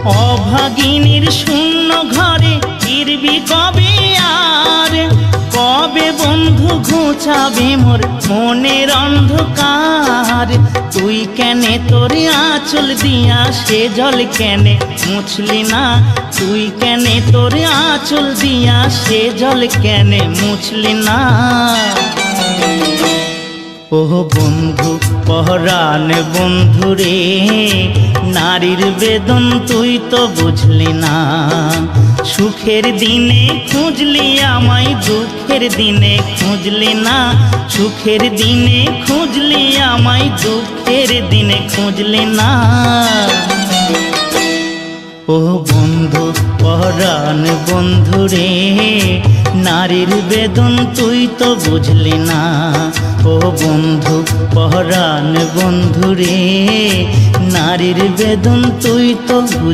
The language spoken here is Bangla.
অভাগিনীর শূন্য ঘরে ফিরবি কবে আর? কবে বন্ধু ঘুচাবে মোর মনের অন্ধকার? তুই কেনে তোর আঁচল দিয়া সে জল কেনে মুছলি না? তুই কেনে তোর আঁচল দিয়া সে জল কেনে মুছলি না? ও বন্ধু পহরান বন্ধু রে, নারীর বেদন তুই তো বুঝলি না। সুখের দিনে খুঁজলি আমায়, দুঃখের দিনে খুঁজলি না। সুখের দিনে খুঁজলি আমায়, দুঃখের দিনে খুঁজলি না। ও বন্ধু পহরান বন্ধু রে, নারীর বেদন তুই তো বুঝলি না। ও বন্ধু পহরান বন্ধু রে, নারীর বেদন তুই তো বুঝলি